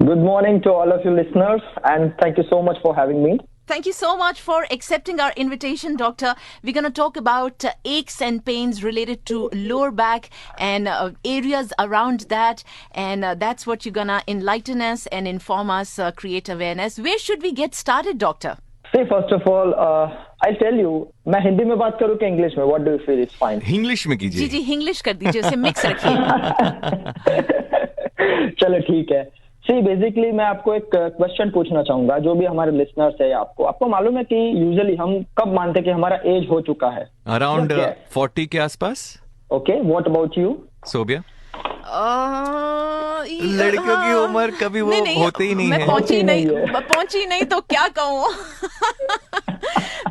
Good morning to all of you listeners, and thank you so much for having me. Thank you so much for accepting our invitation, Doctor. We're going to talk about aches and pains related to lower back and areas around that. And that's what you're going to enlighten us and inform us, create awareness. Where should we get started, Doctor? See, first of all, I'll tell you, मैं हिंदी में बात करूँ कि English में? What do you feel is fine? English में कीजिए। जी, English कर दीजिए, उसे मिक्स रखिए। चलो ठीक है। सी बेसिकली मैं आपको एक क्वेश्चन पूछना चाहूंगा, जो भी हमारे लिसनर्स है आपको मालूम है कि यूजुअली हम कब मानते हैं कि हमारा एज हो चुका है? अराउंड 40 के आसपास। Okay, what about you Sobia? लड़कियों की उम्र कभी वो होते ही नहीं है। पहुंची नहीं तो क्या कहूँ।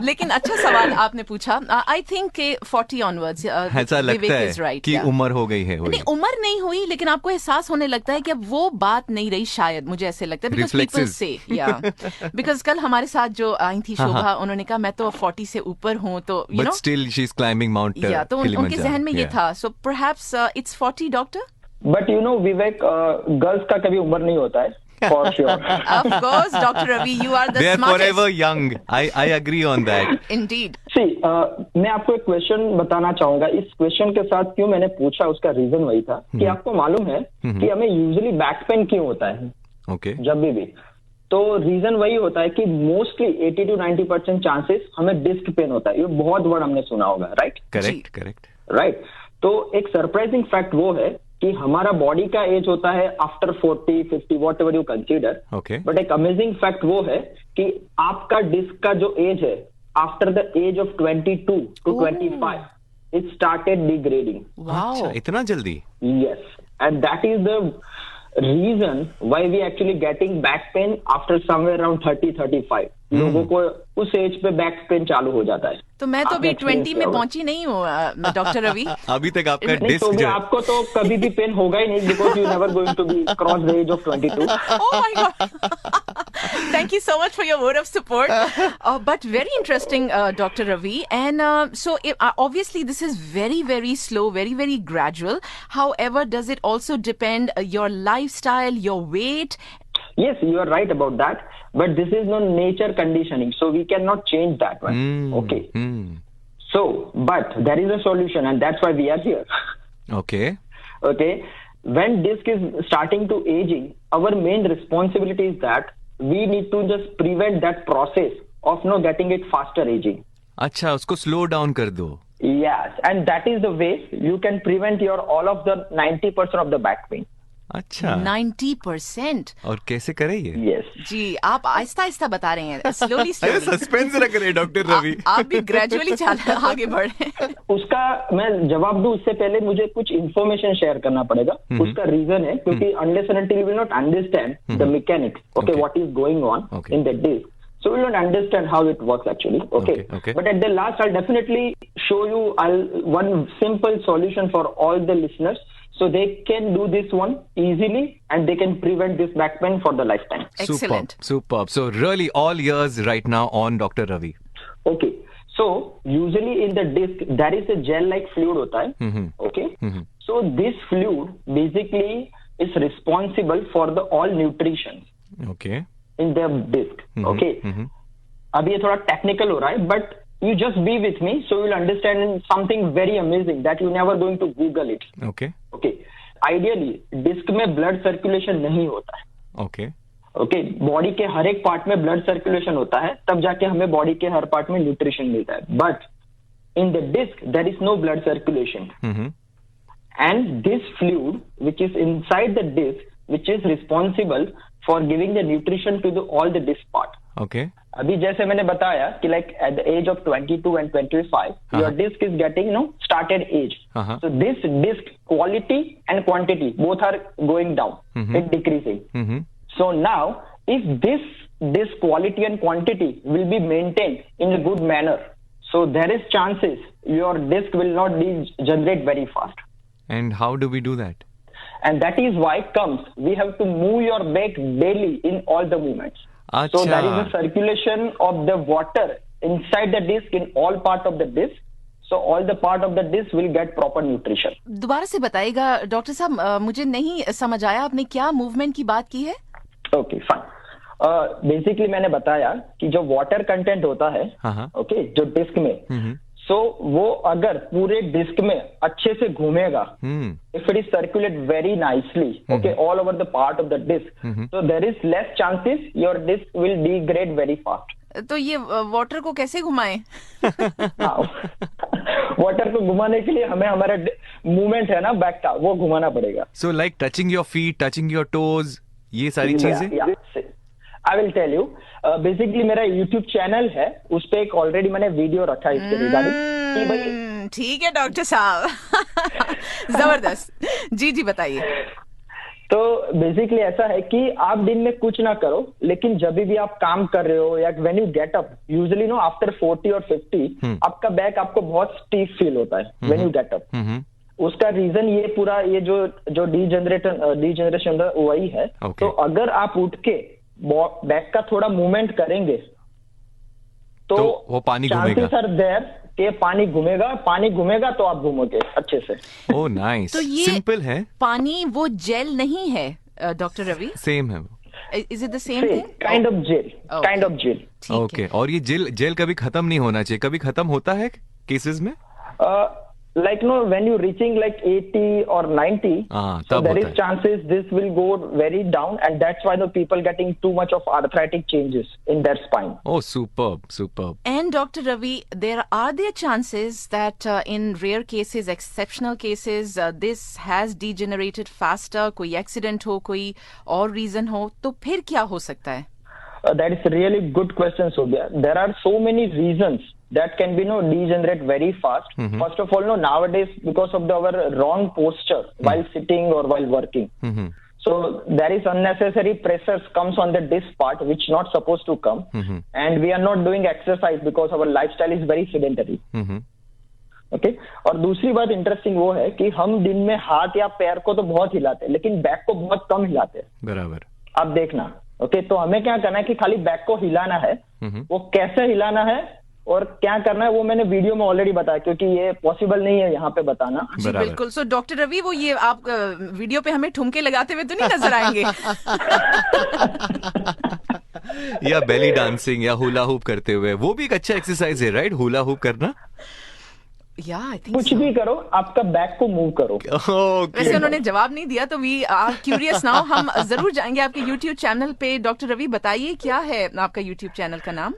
लेकिन अच्छा सवाल आपने पूछा। आई थिंक 40 ऑनवर्ड्स ऐसा लगता है कि उम्र हो गई है। नहीं, उम्र नहीं हुई, लेकिन आपको एहसास होने लगता है कि अब वो बात नहीं रही, शायद मुझे ऐसे लगता है। बिकॉज कल हमारे साथ जो आई थी शोभा, उन्होंने कहा मैं तो 40 से ऊपर हूँ, तो but still she is climbing Mount Kilimanjaro. तो उनके जहन में ये था। So perhaps it's 40, doctor. But you know Vivek, girls का कभी उम्र नहीं होता है। For sure. Of course, Dr. Ravi, you are the They are smartest. forever young. I agree on that. Indeed. See, मैं आपको एक क्वेश्चन बताना चाहूंगा। इस क्वेश्चन के साथ क्यों मैंने पूछा, उसका रीजन वही था कि आपको मालूम है कि हमें यूजुअली बैक पेन क्यों होता है? Okay. जब भी तो रीजन वही होता है कि मोस्टली 80 to 90% चांसेस हमें डिस्क पेन होता है। ये बहुत वर्ड हमने सुना होगा, राइट? करेक्ट। राइट। तो एक सरप्राइजिंग फैक्ट वो है कि हमारा बॉडी का एज होता है after 40, 50, whatever you consider. But एक अमेजिंग फैक्ट वो है कि आपका डिस्क का जो एज है, after the age of 22 to 25, it started degrading. अच्छा, इतना जल्दी? Yes, and that is the reason why we actually getting back pain after somewhere around 30-35। लोगों को उस एज पे बैक पेन चालू हो जाता है। तो मैं तो अभी 20 में पहुंची नहीं हूँ, डॉक्टर रवि। अभी तक आपका डिस्क तो भी आपको तो कभी भी पेन होगा ही नहीं, because you never going to be cross the age of 22। Oh my God. Thank you so much for your word of support. But very interesting, Dr. Ravi. And so obviously this is very, very slow, very, very gradual. However, does it also depend your lifestyle, your weight? Yes, you are right about that. But this is no nature conditioning, so we cannot change that one. Okay. So, but there is a solution, and that's why we are here. Okay. When disc is starting to aging, our main responsibility is that we need to just prevent that process of getting it faster aging. अच्छा, उसको slow down कर दो. Yes, and that is the way you can prevent your all of the 90% of the back pain. अच्छा, 90%? और कैसे करें ये? Yes. जी, आप आहिस्ता आहिस्ता बता रहे हैं, स्लोली सस्पेंस रख रहे हैं डॉक्टर रवि। आप भी ग्रेजुअली आगे बढ़ रहे हैं। उसका मैं जवाब दूं उससे पहले मुझे कुछ इन्फॉर्मेशन शेयर करना पड़ेगा। उसका रीजन है क्योंकि unless and until you will not understand the mechanics, what is going on in the disc, so we will not understand how it works actually. Okay. But at the last, I'll definitely show you one simple solution for all the listeners, so they can do this one easily and they can prevent this back pain for the lifetime. Excellent. Superb. So really all ears right now on Dr. Ravi. Okay. So usually in the disc there is a gel-like fluid hota hai. Okay. So this fluid basically is responsible for the all nutrition. Okay. In the disc. Okay. अब ये थोड़ा technical हो रहा है, but you just be with me, so you'll understand something very amazing that you never going to Google it. Okay. Ideally, disc में blood circulation नहीं होता है. Okay. बॉडी के हर एक पार्ट में ब्लड सर्कुलेशन होता है, तब जाके हमें बॉडी के हर पार्ट में न्यूट्रिशन मिलता है. But in the disc there is no blood circulation, and this fluid which is inside the disc which is responsible for giving the nutrition to all the disc part. Okay. अभी जैसे मैंने बताया कि like at the age of 22 and 25, your disc is getting started age. So this disc quality and quantity both are going down. It's decreasing. So now, if this disc quality and quantity will be maintained in a good manner, so there is chances your disc will not degenerate very fast. And how do we do that? And that is why we have to move your back daily in all the movements. So there is a circulation of the water inside the disc in all part of the disc. So all the part of the disc will get proper nutrition. दोबारा से बताइएगा doctor साहब, मुझे नहीं समझ आया, आपने क्या मूवमेंट की बात की है? Okay fine. बेसिकली मैंने बताया कि जो वाटर कंटेंट होता है, ओके, जो डिस्क में, सो वो अगर पूरे डिस्क में अच्छे से घूमेगा, if it is circulate very nicely, okay, all over the part of the disc, so there is less chances your disk will degrade very fast. तो ये वाटर को कैसे घुमाएं? वाटर को घुमाने के लिए हमें हमारा मूवमेंट है ना बैक का, वो घुमाना पड़ेगा. So like touching your feet, touching your toes, ये सारी चीजें. I will tell you. Basically मेरा यूट्यूब चैनल है, उस पे एक ऑलरेडी मैंने वीडियो रखा है इसके रिगार्डिंग. ठीक है डॉक्टर साहब. जबरदस्त. जी बताइए. तो बेसिकली ऐसा है कि आप दिन में कुछ ना करो, लेकिन जब भी आप काम कर रहे हो या when you get up, usually know after 40 और 50 आपका बैक आपको बहुत स्टीफ फील होता है व्हेन यू गेट अप. उसका रीजन ये पूरा ये जो डीजनरेशन वही है. तो अगर आप उठ के बैक का थोड़ा मूवमेंट करेंगे तो वो पानी घूमेगा. चांसेस आर देयर कि पानी घूमेगा तो आप घूमोगे अच्छे से. Oh nice. तो ये सिंपल है. पानी वो जेल नहीं है डॉक्टर रवि? सेम है वो. Is it the same thing? Kind of gel. Okay. और ये जेल कभी खत्म नहीं होना चाहिए. कभी खत्म होता है केसेस में? Like no, when you reaching like 80 or 90, so there is chances this will go very down, and that's why the people getting too much of arthritic changes in their spine. Oh, superb. And Dr. Ravi, are there chances that in rare cases, exceptional cases, this has degenerated faster? कोई accident हो, कोई और reason हो, तो फिर क्या हो सकता है? That is a really good question, Sobhya. There are so many reasons that can be degenerate very fast. First of all, nowadays because of our wrong posture while sitting or while working. So there is unnecessary pressures comes on the disc part which not supposed to come. And we are not doing exercise because our lifestyle is very sedentary. Okay? और दूसरी बात interesting वो है कि हम दिन में हाथ या पैर को तो बहुत हिलाते हैं, लेकिन बैक को बहुत कम हिलाते हैं. बराबर. आप देखना. ओके, तो हमें क्या करना है कि खाली बैक को हिलाना है. वो कैसे हिलाना है और क्या करना है वो मैंने वीडियो में ऑलरेडी बताया, क्योंकि ये पॉसिबल नहीं है यहाँ पे बताना. जी बिल्कुल. सो डॉक्टर रवि, वो ये आप वीडियो पे हमें ठुमके लगाते हुए तो नहीं नजर आएंगे? या बेली डांसिंग या हुला हुप करते हुए, वो भी एक अच्छा एक्सरसाइज है, राइट? हुला हुप करना. I think कुछ भी करो, आपका बैक को मूव करो. वैसे उन्होंने जवाब नहीं दिया, तो वी आर क्यूरियस नाउ. हम जरूर जाएंगे आपके YouTube चैनल पे. डॉक्टर रवि बताइए, क्या है आपका YouTube चैनल का नाम?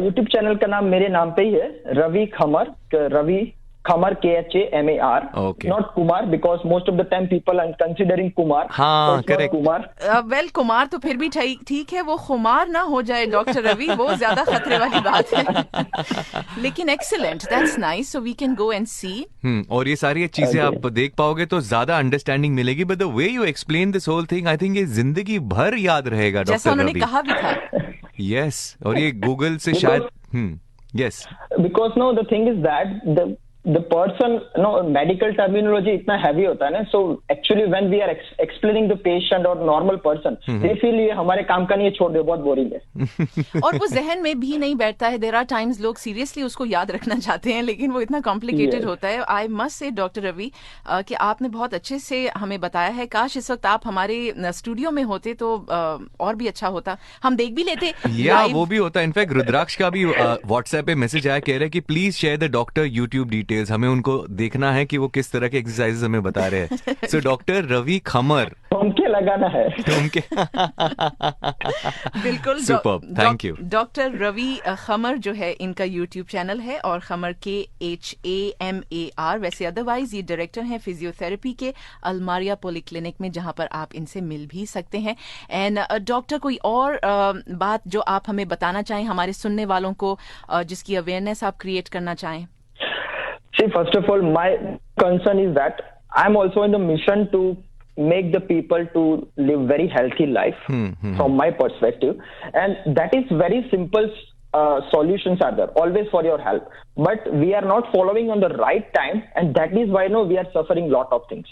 YouTube चैनल का नाम मेरे नाम पे ही है, Ravi Khamar. Ravi Khamar, KHAMAR. Okay. Not Kumar, because most of the time people are considering Kumar. हाँ, correct. कुमार. वेल कुमार तो फिर भी ठीक है, वो खुमार ना हो जाए डॉक्टर रवि, वो ज्यादा खतरे वाली बात है. लेकिन excellent, that's nice. So we can go and see. और ये सारी चीजें आप देख पाओगे तो ज्यादा अंडरस्टैंडिंग मिलेगी. But the way you explain this whole thing, I think ये जिंदगी भर याद रहेगा डॉक्टर रवि. जैसा उन्होंने कहा भी था. यस. और ये गूगल से शायद. Yes. Because no, the thing is that the person, medical terminology इतना heavy होता है ना, so actually when we are explaining the patient or normal person, they feel ये हमारे काम का नहीं है, छोड़ दो, बहुत बोरिंग है. और वो जहन में भी नहीं बैठता है. देयर आर टाइम्स लोग सीरियसली उसको याद रखना चाहते हैं, लेकिन वो इतना कॉम्प्लिकेटेड होता है. I must say doctor Ravi कि आपने बहुत अच्छे से हमें बताया है. काश इस वक्त आप हमारे स्टूडियो में होते तो और भी अच्छा होता, हम देख भी लेते. या वो भी होता. इनफैक्ट रुद्राक्ष का भी व्हाट्सएप पे मैसेज आया, कह रहे हैं कि please share the doctor YouTube details. हमें उनको देखना है कि वो किस तरह के एक्सरसाइजेस हमें बता रहे हैं. सो डॉक्टर रवि खमर, ठुमके लगाना है. ठुमके. बिल्कुल. Superb. Thank you. Doctor Ravi Khamar जो है, इनका यूट्यूब चैनल है, और खमर KHAMAR. वैसे अदरवाइज ये डायरेक्टर हैं फिजियोथेरेपी के अलमारिया पॉलीक्लिनिक में, जहां पर आप इनसे मिल भी सकते हैं. एंड डॉक्टर, कोई और बात जो आप हमें बताना चाहें हमारे सुनने वालों को, जिसकी अवेयरनेस आप क्रिएट करना चाहें? See, first of all, my concern is that I'm also in the mission to make the people to live very healthy life from my perspective, and that is very simple. Solutions are there always for your help, but we are not following on the right time, and that is why we are suffering lot of things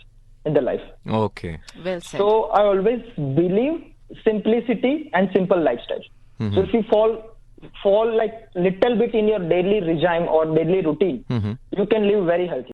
in the life. Okay, well said. So I always believe simplicity and simple lifestyle. So if you fall like little bit in your daily regime or daily routine, you can live very healthy.